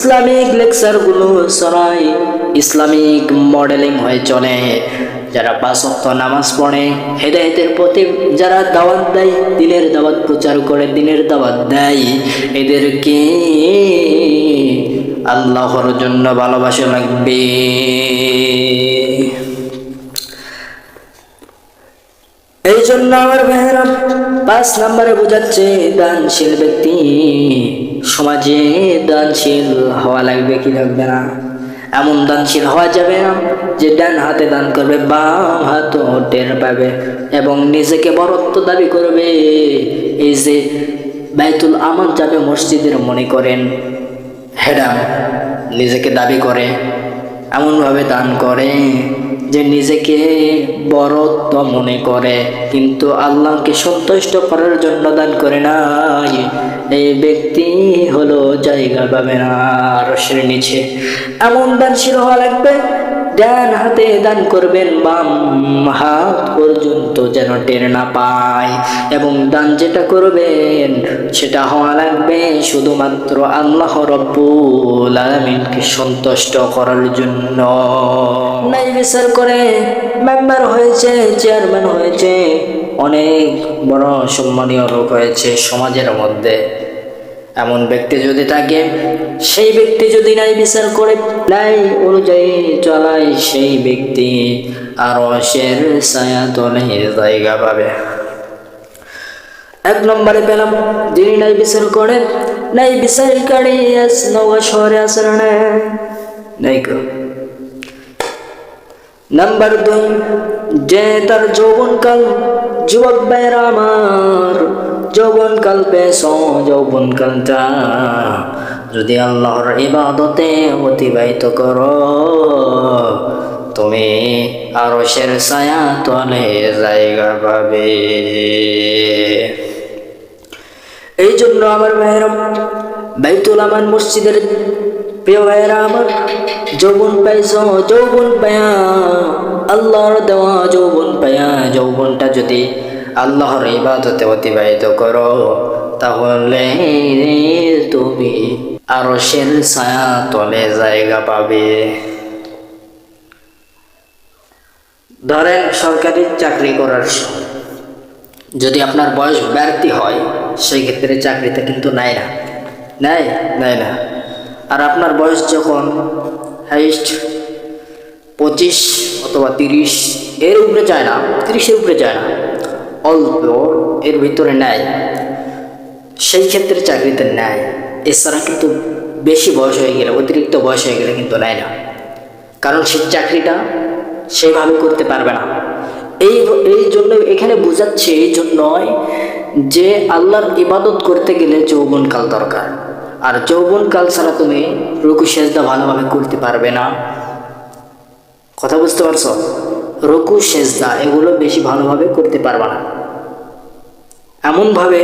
Islamic লেকচারগুলো ছড়ায়, Islamic modelling হয়ে চলে। যারা 5 ওয়াক্ত নামাজ পড়ে, হেদায়েতের পথে যারা দাওয়াত দেয়, দিনের দাওয়াত প্রচার করে, দিনের দাওয়াত দেয়, এদেরকে আল্লাহর জন্য ভালোবাসা লাগবে। এই জন্য আমার ভাইয়েরা 5 নম্বরে বোঝাচ্ছে দানশীল ব্যক্তি সমাজে দানশীল হওয়া লাগবে কি লাগবে না। এমন দানশীল হওয়া যাবে না যে ডান হাতে দান করবে, বাম হাতও টের পাবে এবং নিজেকে বরত্ব দাবি করবে। এই যে বাইতুল আমান যাবে মসজিদের মনে করেন, হেডা নিজেকে দাবি করে, এমনভাবে দান করে যে নিজেকে বড়ত্ব মনে করে, কিন্তু আল্লাহকে সন্তুষ্ট করার জন্য দান করে নাই। এই ব্যক্তি হলো জায়গা পাবে না আরশের নিচে। এমন দানশীল হওয়া লাগবে, ডান হাতে দান করবেন, বাম হাত পর্যন্ত যেন টের না পায়, এবং দান যেটা করবেন সেটা হওয়া লাগবে শুধুমাত্র আল্লাহ রব্বুল আলামিনকে সন্তুষ্ট করার জন্য। নাই বিচার করে মেম্বার হয়েছে, চেয়ারম্যান হয়েছে, অনেক বড় সম্মানীয় লোক হয়েছে সমাজের মধ্যে, এমন ব্যক্তি যদি থাকে, সেই ব্যক্তি যদি নাই বিচার করে, নাই অনুযায়ী চলায়, সেই ব্যক্তি আরশের ছায়া তলে জায়গা পাবে। 1 নম্বরে পেলাম যিনি নাই বিচার করে, নাই বিচারকারী নওয়া শহরে আছে না নাই গো। নাম্বার 2, যে তার যৌবনকাল, যুবক ভাইরা আমার, যৌবনকাল পেছ, যৌবনকালটা যদি আল্লাহর ইবাদতে অতিবাহিত করো, তুমি আরশের ছায়া তলে জায়গা পাবে। এই জন্য আমার ভাইয়েরা, বাইতুল আমান মসজিদের প্রিয় ভাইয়েরা আমার, যৌবন পাইছ, যৌবন পায়া, আল্লাহর দেওয়া যৌবন পায়া, যৌবনটা যদি আল্লাহর ইবাদতে অতিবাহিত করো, তাহলে তুমি আরশের ছায়া তলে জায়গা পাবে। ধরেন সরকারি চাকরি করার যদি আপনার বয়স বাড়তি হয়, সেই ক্ষেত্রে চাকরিতে কিন্তু নেয় না। আর আপনার বয়স যখন হাইস্ট 25 অথবা 30 এর উপরে যায় না, 30-এর উপরে যায় না, অল্প এর ভিতরে নেয়, সেই ক্ষেত্রে চাকরিতে নেয়। এছাড়া কিন্তু বেশি বয়স হয়ে গেলে, অতিরিক্ত বয়স হয়ে গেলে কিন্তু নেয় না, কারণ সেই চাকরিটা সেভাবে করতে পারবে না। এই জন্য এখানে বোঝাচ্ছে, এই জন্যই যে আল্লাহর ইবাদত করতে গেলে যৌবনকাল দরকার। আর যৌবনকাল ছাড়া তুমি রুকু সেজদা ভালোভাবে করতে পারবে না। কথা বুঝতে পারছো? রুকু সেজদা এগুলো বেশি ভালোভাবে করতে পারবে না। এমনভাবে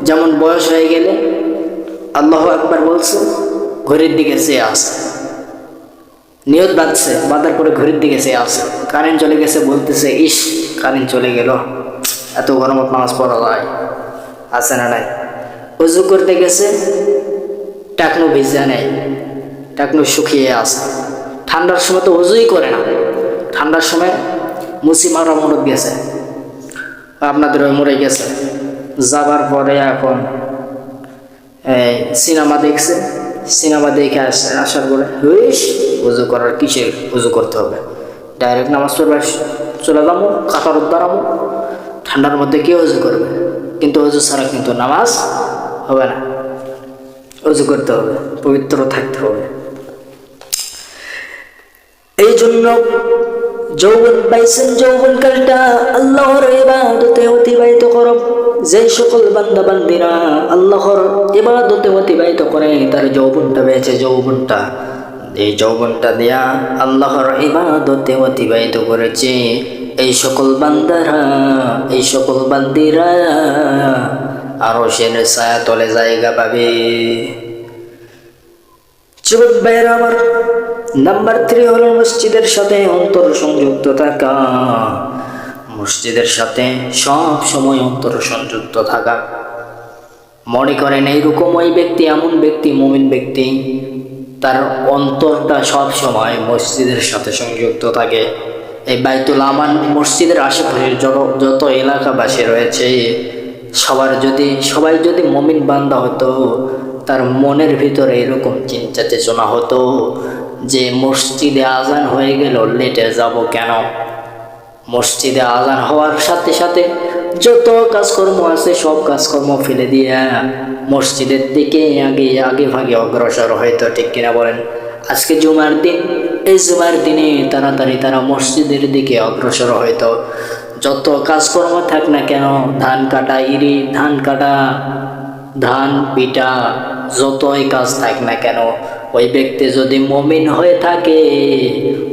যেমন বয়স হয়ে গেলে আল্লাহু আকবার বলছে, ঘড়ির দিকে চেয়ে আসে, নিয়ত বাঁধছে, বাঁধার পরে ঘড়ির দিকে চেয়ে আসে, কারেন্ট চলে গেছে, বলতেছে ইস কারেন্ট চলে গেল, এত গরমত নামাজ পড়া যায়, আছে না নাই? উজু করতে গেছে, টাকনু ভিজা নেই, টাকনু শুকিয়ে আসে। ঠান্ডার সময় তো উজুই করে না, ঠান্ডার সময় মুসি মারা মরদ গেছে, আপনাদের ওই মরে গেছে, যাবার পরে এখন সিনেমা দেখছে, সিনেমা দেখে আসার পরে উজু করার কিসে উজু করতে হবে, ডাইরেক্ট নামাজ পড়বে, চলে যাবো, কাতার দাঁড়াবো, ঠান্ডার মধ্যে কে উজু করবে? কিন্তু উজু ছাড়া কিন্তু নামাজ হবে না, উজু করতে হবে, পবিত্র থাকতে হবে। এই জন্য যৌবন পাইছেন, যৌবনকালটা আল্লাহর ইবাদতে অতিবাহিত করো। যে সকল বান্দা বান্দিরা আল্লাহর ইবাদতে অতিবাহিত করে, তার যৌবনটা পেয়েছে, যৌবনটা, এই যৌবনটা দিয়া আল্লাহর ইবাদতে অতিবাহিত করেছে, এই সকল বান্দারা, এই সকল বান্দিরা আরশের ছায়া তলে জায়গা পাবে। যুবক ভাইয়েরা আমার, নাম্বার 3 হলো মসজিদের সাথে অন্তর সংযুক্ত থাকা। মসজিদের সাথে সব সময় অন্তর সংযুক্ত থাকা। মনে করেন এইরকম ওই ব্যক্তি, এমন ব্যক্তি, মুমিন ব্যক্তি তার অন্তরটা সব সময় মসজিদের সাথে সংযুক্ত থাকে। এই বাইতুল আমান মসজিদের আশেপাশে যত এলাকাবাসী রয়েছে সবাই যদি মুমিন বান্দা হতো, তার মনের ভিতরে এরকম চিন্তা চেতনা হতো যে মসজিদে আজান হয়ে গেল, লেটে যাব কেন। মসজিদে আজান হওয়ার সাথে সাথে যত কাজকর্ম আছে সব কাজকর্ম ফেলে দিয়ে মসজিদের দিকে আগে ভাগে অগ্রসর হয়তো, ঠিক কিনা বলেন? আজকে জুমার দিন, এই জুমার দিনে তাড়াতাড়ি তারা মসজিদের দিকে অগ্রসর হয়তো। যত কাজকর্ম থাক না কেন, ধান কাটা, ধান কাটা, ধান পিটা, যতই কাজ থাক না কেন, ওই ব্যক্তি যদি মুমিন হয়ে থাকে,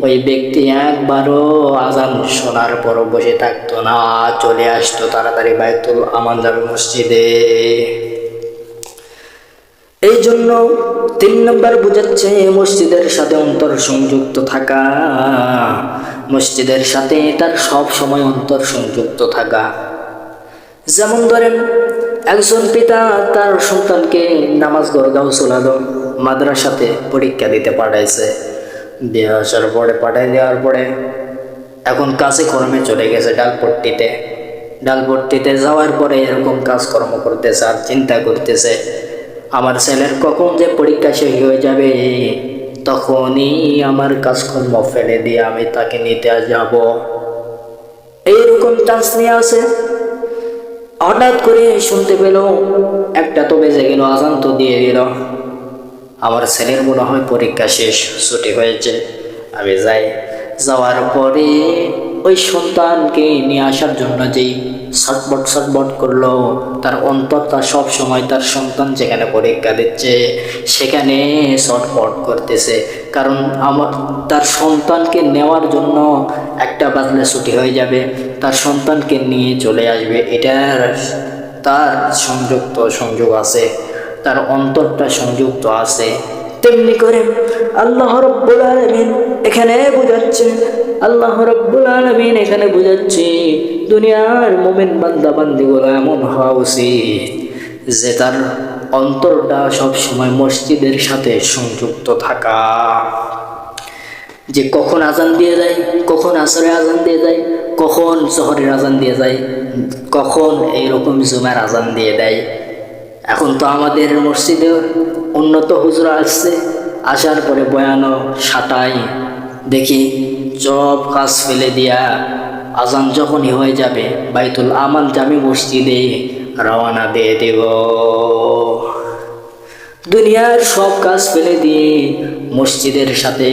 ওই ব্যক্তি একবারও আজান শোনার পরও বসে থাকতো না, চলে আসতো তাড়াতাড়ি বাইতুল আমান যাবে মসজিদে। এই জন্য 3 নম্বর বুঝাচ্ছে মসজিদের সাথে অন্তর সংযুক্ত থাকা, মসজিদের সাথে তার সব সময় অন্তর সংযুক্ত থাকা। যেমন ধরেন, একজন পিতা তার সন্তানকে নামাজ গাউসুল আজম মাদ্রাসাতে পরীক্ষা দিতে পাঠাইছে, দিয়ে আসার পরে পাঠাই দেওয়ার পরে এখন কাজে কর্মে চলে গেছে ডালপট্টিতে যাওয়ার পরে এরকম কাজকর্ম করতেছে আর চিন্তা করতেছে আমার ছেলের কখন যে পরীক্ষা শেষ হয়ে যাবে, তখনই আমার কাজকর্ম ফেলে দিয়ে আমি তাকে নিতে যাব। এইরকম চান্স নিয়ে আছে। হঠাৎ করে শুনতে পেল 1টা তো বেজে গেল, আজান তো দিয়ে দিল, আমার ছেলের মনে হয় পরীক্ষা শেষ, ছুটি হয়েছে, আমি যাই। যাওয়ার পরে ওই সন্তানকে নিয়ে আসার জন্য যেই ছটবট করলো, তার অন্তরটা সব সময় তার সন্তান যেখানে পরীক্ষা দিচ্ছে সেখানে ছটফট করতেছে, কারণ তার সন্তানকে নেওয়ার জন্য 1টা বাজলে ছুটি হয়ে যাবে, তার সন্তানকে নিয়ে চলে আসবে, এটার তার সংযোগ আছে, তার অন্তরটা সংযুক্ত আছে। তেমনি করে আল্লাহ রাব্বুল আলামিন এখানে বুঝাচ্ছে দুনিয়ার মুমিন বান্দা বান্দিগুলো এমন হওয়া উচিত যে তার অন্তরটা সব সময় মসজিদের সাথে সংযুক্ত থাকা। যে কখন আজান দিয়ে যায়, কখন আসরের আজান দিয়ে যায়, কখন জোহরের আজান দিয়ে যায়, কখন এইরকম জুমার আজান দিয়ে দেয়। এখন তো আমাদের মসজিদে উন্নত হুজুর আসছে, আসার পরে বয়ানো সাটাই দেখি সব কাজ ফেলে দিয়া আজান যখনই হয়ে যাবে বাইতুল আমান জামি মসজিদে রওনা দিয়ে দেব। দুনিয়ার সব কাজ ফেলে দিয়ে মসজিদের সাথে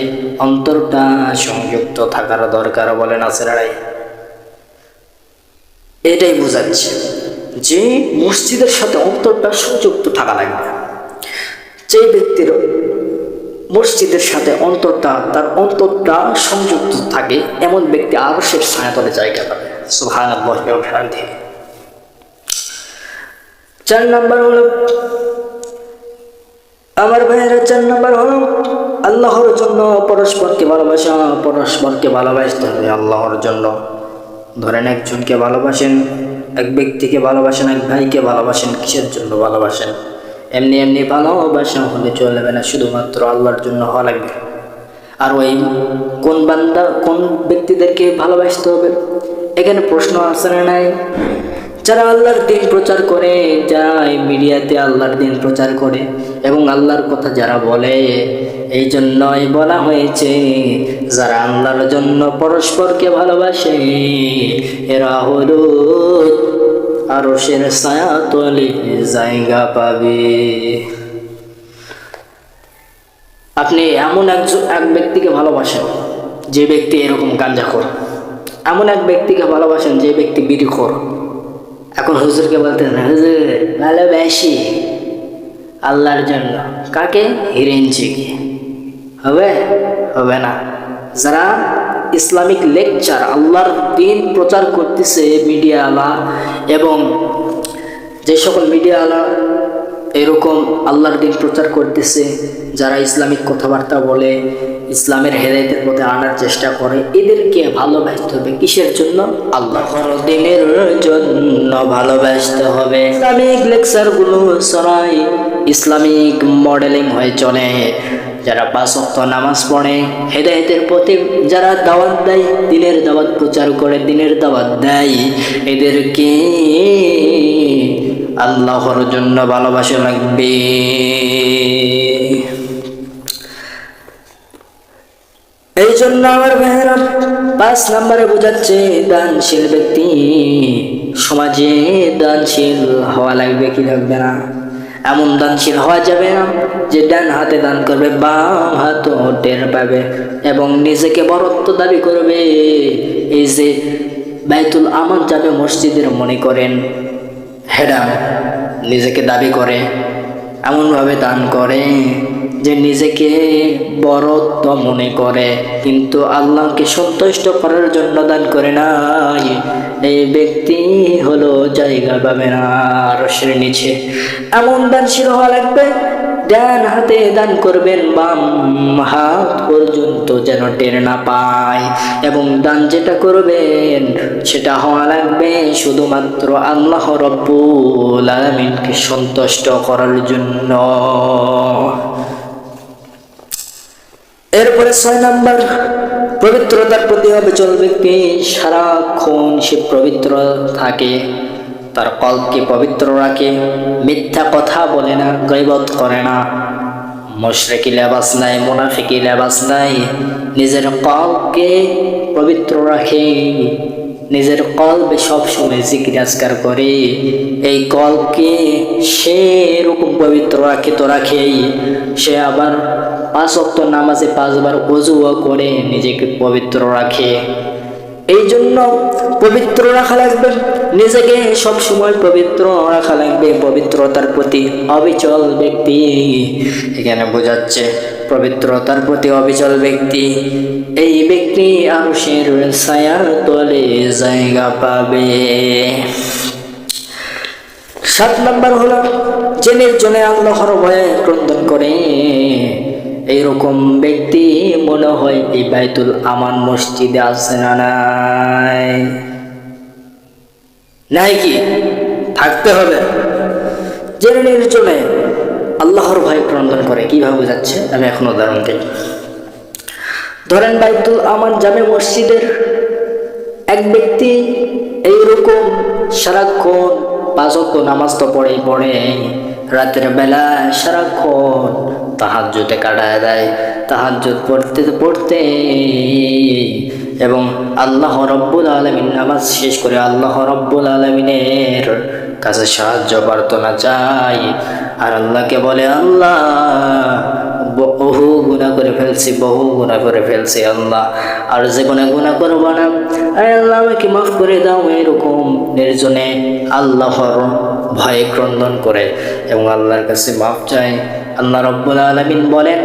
অন্তরটা সংযুক্ত থাকার দরকার, বলেন আছে না? এটাই বোঝাচ্ছে যে মসজিদের সাথে অন্তরটা সংযুক্ত থাকা লাগবে। যে ব্যক্তির মসজিদের সাথে তার অন্তরটা সংযুক্ত থাকে, এমন ব্যক্তি আরশের ছায়াতলে জায়গা পাবে। সুবহানাল্লাহ ওয়া বিহামদিহি। 4 নম্বর হলো আমার ভাইয়েরা, 4 নম্বর হলো আল্লাহর জন্য পরস্পরকে ভালোবাসতে হবে আল্লাহর জন্য। ধরেন একজনকে ভালোবাসেন, এক ব্যক্তিকে ভালোবাসেন, এক ভাইকে ভালোবাসেন, কিসের জন্য ভালোবাসেন? এমনি ভালোবাসা হলে চলবে না, শুধুমাত্র আল্লাহর জন্য হওয়া লাগবে। আর ওই কোন ব্যক্তিদেরকে ভালোবাসতে হবে, এখানে প্রশ্ন আছে না নাই? যারা আল্লাহর দিন প্রচার করে, যারা মিডিয়াতে আল্লাহর দিন প্রচার করে এবং আল্লাহর কথা যারা বলে, এই জন্যই বলা হয়েছে যারা আল্লাহর জন্য পরস্পরকে ভালোবাসে এরা হলো আরশের ছায়াতলে জায়গা পাবে। আপনি এমন এক ব্যক্তিকে ভালোবাসেন যে ব্যক্তি এরকম গাঁজাখোর, এমন এক ব্যক্তিকে ভালোবাসেন যে ব্যক্তি বিড়িখোর। এখন হুজুরকে বলতে না, হুজুর ভালোবাসি আল্লাহর জন্য, কাকে? হিরেঞ্চিকে। হবে না। যারা ইসলামিক লেকচার, আল্লাহর দিন প্রচার করতেছে মিডিয়া আলা, এবং যে সকল মিডিয়া আলা এরকম আল্লাহর দিন প্রচার করতেছে, যারা ইসলামিক কথাবার্তা বলে, ইসলামের হেদায়েতের পথে আনার চেষ্টা করে, এদেরকে ভালোবাসতে হবে। কিসের জন্য? আল্লাহর দিনের জন্য ভালোবাসতে হবে। ইসলামিক লেকচারগুলো সরাই ইসলামিক মডেলিং হয়ে চলে, যারা 5 ওয়াক্ত নামাজ পড়ে, হেদায়েতের পথে যারা দাওয়াত দেয়, দিনের দাওয়াত প্রচার করে, দিনের দাওয়াত দেয়, এদেরকে আল্লাহর জন্য ভালোবাসা লাগবে। এই জন্য আমার ভাইয়েরা 5 নম্বরে বোঝাচ্ছে দানশীল ব্যক্তি সমাজে দানশীল হওয়া লাগবে কি লাগবে না। এমন দানশীল হওয়া যাবে না যে ডান হাতে দান করবে, বাম হাত টের পাবে এবং নিজেকে বরত্ব দাবি করবে। এই যে বাইতুল আমান যাবে মসজিদের মনে করেন, হেডা নিজেকে দাবি করে, এমনভাবে দান করে যে নিজেকে বড়ত্ব মনে করে, কিন্তু আল্লাহকে সন্তুষ্ট করার জন্য দান করে নাই। এই ব্যক্তি হলো জায়গা পাবে না আরশের নিচে। এমন দানশীল হওয়া লাগবে, ডান হাতে দান করবেন, বাম হাত পর্যন্ত যেন টের না পায়, এবং দান যেটা করবেন সেটা হওয়া লাগবে শুধুমাত্র আল্লাহ রব্বুল আলামিনকে সন্তুষ্ট করার জন্য। এরপরে 6 নম্বর, পবিত্রতার প্রতি অবিচল ব্যক্তি সারাক্ষণ সে পবিত্র থাকে, তার কলকে পবিত্র রাখে, মিথ্যা কথা বলে না, গীবত করে না, মুশরিকি লেবাস নাই, মুনাফিকি লেবাস নাই, নিজের কলকে পবিত্র রাখে, নিজের কলবে সবসময় জিকির আজকার করে। এই কলকে সে এরকম পবিত্র রাখে তো রাখেই, সে আবার 5 ওয়াক্ত নামাজে 5 বার ওযুও করে নিজেকে পবিত্র রাখে। এই জন্য পবিত্র রাখা লাগবে, নিজেকে সব সময় পবিত্র রাখা লাগবে। পবিত্রতার প্রতি অবিচল ব্যক্তি, এখানে বোঝাচ্ছে পবিত্রতার প্রতি অবিচল ব্যক্তি, এই ব্যক্তি আরশের ছায়ার তলে জায়গা পাবে। 7 নম্বর হলো যে নির্জনে আল্লাহর ভয়ে ক্রন্দন করে। এইরকম ব্যক্তি মনে হয় এই বাইতুল আমান মসজিদে আছে না নাই? নাই কি? থাকতে হবে। যে নির্জনে আল্লাহর ভয়ে ক্রন্দন করে, কিভাবে বোঝাচ্ছে আমি এখন উদাহরণ দিই। ধরেন বাইতুল আমান জামে মসজিদের এক ব্যক্তি এইরকম সারাক্ষণ 5 ওয়াক্ত নামাজ তো পড়ে, রাতের বেলা সারাক্ষণ তাহাজ্জুদে কাটায় দেয়, তাহাজ্জুদ পড়তে এবং আল্লাহ রব্বুল আলামিন নামাজ শেষ করে আল্লাহ রব্বুল আলামিনের কাছে সাহায্য প্রার্থনা চাই, আর আল্লাহকে বলে, আল্লাহ বহু গুনাহ করে ফেলছি আল্লাহ, আর জীবনে গুনাহ করব না, আল্লাহ আমাকে মাফ করে দাও। এরকম নির্জনে আল্লাহর ভয়ে ক্রন্দন করে এবং আল্লাহর কাছে মাফ চায়। আল্লাহ রব্বুল আলামিন বলেন,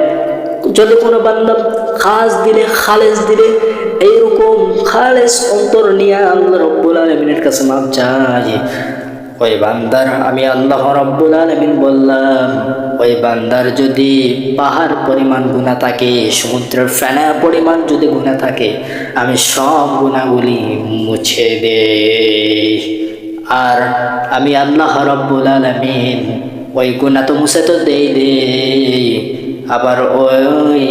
যদি কোনো বান্দা খালেস দিলে এইরকম খালেস অন্তর নিয়ে আল্লাহ রব্বুল আলামিনের কাছে মাফ চায়, ওই বান্দার আমি আল্লাহ রব্বুল আলামিন বললাম, ওই বান্দার যদি পাহাড় পরিমাণ গুনাহ থাকে, সমুদ্রের ফেনা পরিমাণ যদি গুনাহ থাকে, আমি সব গুনাহগুলি মুছে দেই। আর আমি আল্লাহ রব্বুল আলামিন ওই গুনাহ তো মুছে তো দেই, আবার ওই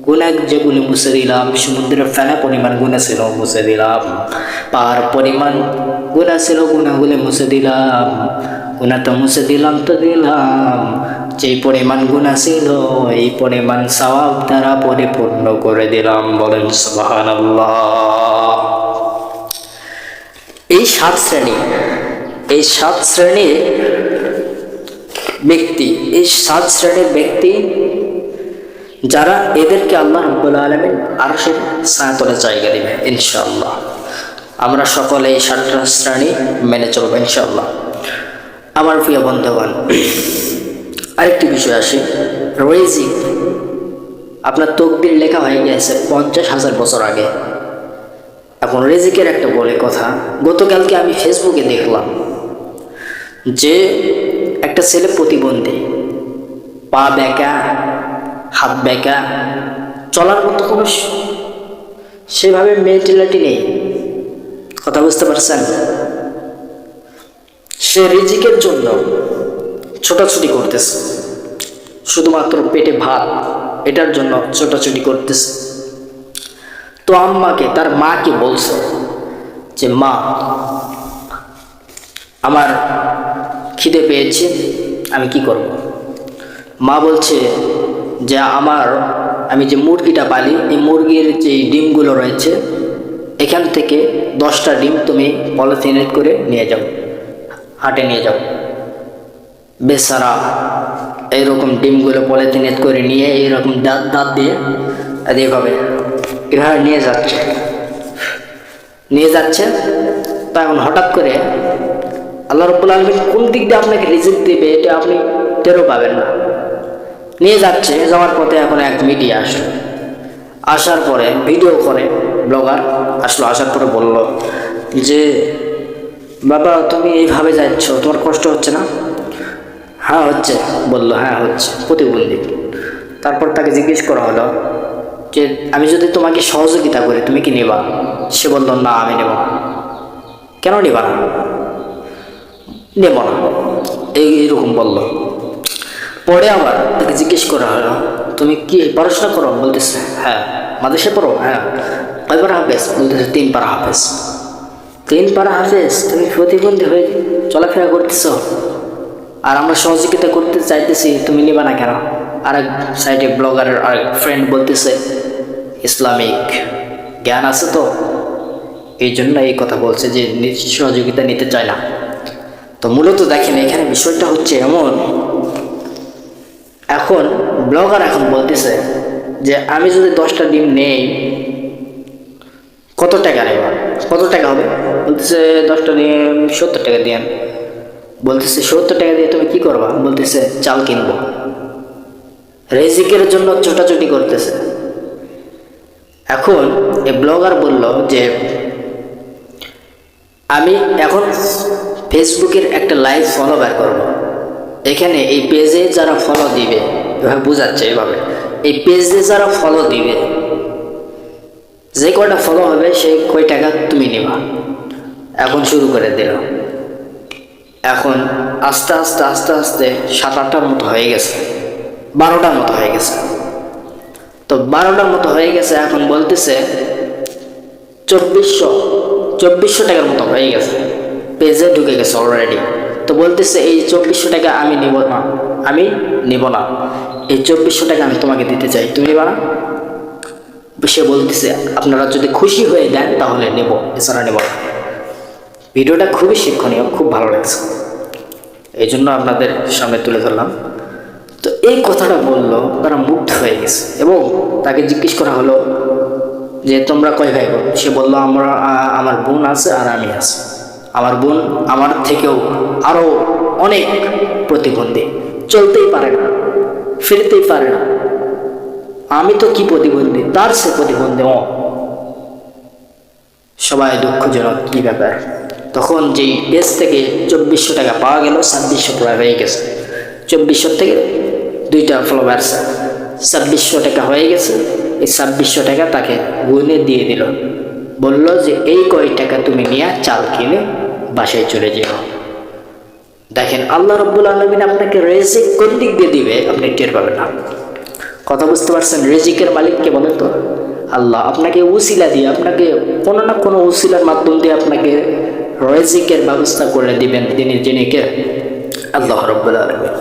গুনাহ যেগুলি মুছে দিলাম, সমুদ্রের ফেনা পরিমাণ গুনাহ ছিল মুছে দিলাম, পাহাড় পরিমাণ গুনাহ ছিল গুনাহগুলি মুছে দিলাম, গুনাহ তো মুছে দিলাম, যে পরিমাণ গুনাহ ছিল এই পরিমাণ সওয়াব দ্বারা পরিপূর্ণ করে দিলাম। বলেন সুবহানাল্লাহ। এই 7 শ্রেণীর ব্যক্তি যারা, এদেরকে আল্লাহ রাব্বুল আলামিন আরশের ছায়াতলে জায়গা দিবে ইনশাআল্লাহ। আমরা সকলে এই 7টা শ্রেণী মেনে চলবো ইনশাআল্লাহ। আমার প্রিয় বন্ধুগণ, আরেকটি বিষয় আসে, রিজিক। আপনার তকদির লেখা হয়ে গেছে 50,000 বছর আগে, এখন রিজিকের একটা বলে কথা। গতকালকে আমি ফেসবুকে দেখলাম যে একটা ছেলে প্রতিবন্ধী, পা বেঁকা, হাত বেঁকা, চলার মতো কোনো সেভাবে মেন্টালিটি নেই, কথা বুঝতে পারছেন? সে রিজিকের জন্য ছোটাছুটি করতেছে, শুধুমাত্র পেটে ভাত, এটার জন্য ছোটাছুটি করতেছে। তো আম্মাকে, তার মাকে বলছে যে মা, আমার খিদে পেয়েছে, আমি কি করব? মা বলছে যে আমি যে মুরগিটা পালি, এই মুরগির যে ডিমগুলো রয়েছে, এখান থেকে 10টা ডিম তুমি পলিথিনে করে নিয়ে যাও, হাটে নিয়ে যাও। বেচারা এইরকম ডিমগুলো পলিথিনে করে নিয়ে এইরকম দাঁত দিয়ে এভাবে নিয়ে যাচ্ছে। তা এখন হঠাৎ করে আল্লাহ রাব্বুল আলামিন কোন দিক দিয়ে আপনাকে রিজিক দেবে এটা আপনি টেরও পাবেন না। নিয়ে যাওয়ার পথে এখন এক মিডিয়া আসলো, আসার পরে ভিডিও করে ব্লগার আসলো, আসার পরে বলল যে বাবা তুমি এইভাবে যাচ্ছ, তোমার কষ্ট হচ্ছে না? হ্যাঁ হচ্ছে। বলল হ্যাঁ হচ্ছে, প্রতিবন্ধী। তারপর তাকে জিজ্ঞেস করা হলো যে আমি যদি তোমাকে সহযোগিতা করি তুমি কি নেবা? সে বলল না আমি নেব না। কেন নেবা না? নেব না, এইরকম বলল। পরে আবার তাকে জিজ্ঞেস করা হলো তুমি কি পড়াশোনা করো? বলতেছে হ্যাঁ। মাদ্রাসায় পড়ো? হ্যাঁ। কয় পারা হাফেজ? বলতেছে 3 পারা হাফেজ। 3 পারা হাফেজ? তুমি প্রতিবন্ধী হয়ে চলাফেরা করতেছ, আর আমরা সহযোগিতা করতে চাইতেছি, তুমি নিবা না কেন? আরেক সাইডে ব্লগারের আরেক ফ্রেন্ড বলতেছে ইসলামিক জ্ঞান আছে তো, এই জন্য এই কথা বলছে যে সহযোগিতা নিতে চায় না। তো মূলত দেখেন এখানে বিষয়টা হচ্ছে এমন, এখন ব্লগার এখন বলতেছে যে আমি যদি 10টা ডিম নেই কত টাকা নেব? কত টাকা হবে? বলতেছে 10টা ডিম 70 টাকা দিয়েন। বলতেছে 70 টাকা দিয়ে তুমি কি করবা? বলতেছে চাল কিনবো। রিজিকের জন্য ছোটাছুটি করতেছে। এখন এই ব্লগার বলল যে আমি এখন ফেসবুকের একটা লাইভ ফলো বের করবো, এখানে এই পেজে যারা ফলো দিবে, এভাবে বোঝাচ্ছে এভাবে, এই পেজে যারা ফলো দিবে, যে কয়টা ফলো হবে সেই কয় টাকা তুমি নেবা। এখন শুরু করে দিল। এখন আস্তে আস্তে আস্তে আস্তে 7-8টার মতো হয়ে গেছে, 12টার মতো হয়ে গেছে। তো 12টার মতো হয়ে গেছে, এখন বলতেছে 2400 টাকার মতো হয়ে গেছে, পেজে ঢুকে গেছে অলরেডি। তো বলতেছে এই 2400 টাকা আমি নেব না, এই 2400 টাকা আমি তোমাকে দিতে চাই, তুমি নেবা না? সে বলতেছে আপনারা যদি খুশি হয়ে দেন তাহলে নেব, এছাড়া নেব না। ভিডিওটা খুবই শিক্ষণীয়, খুব ভালো লাগছে, এই জন্য আপনাদের সামনে তুলে ধরলাম। তো এই কথাটা বললো, তারা মুগ্ধ হয়ে গেছে এবং তাকে জিজ্ঞেস করা হলো যে তোমরা কয় ভাই বোন? সে বলল আমার বোন আছে আর আমি আছি। আমার বোন আমার থেকেও আরো অনেক প্রতিবন্ধী, চলতেই পারে না, ফিরতেই পারে না। আমি তো কি প্রতিবন্ধী, তার সে প্রতিবন্ধী। সবাই দুঃখজনক, কি ব্যাপার। তখন যেই পেজ থেকে 2400 টাকা পাওয়া গেল, 2600 টাকা হয়ে গেছে। 2400 থেকে 2টা ফলোয়ার্স, 2600 টাকা হয়ে গেছে। এই 2600 টাকা তাকে গুনে দিয়ে দিল, বলল যে এই কয় টাকা তুমি নিয়ে চাল কিনে বাসায় চলে যেও। দেখেন আল্লাহ রাব্বুল আলামিন আপনাকে রিজিক কোন দিক দিয়ে দিবে আপনি টের পাবেন না। কথা বুঝতে পারছেন? রিজিকের মালিককে বলেন তো আল্লাহ। আপনাকে উসিলা দিয়ে, আপনাকে কোনো না কোনো উসিলার মাধ্যম দিয়ে আপনাকে রিজিকের ব্যবস্থা করে দিবেন যিনি কে? আল্লাহ রাব্বুল আলামিন।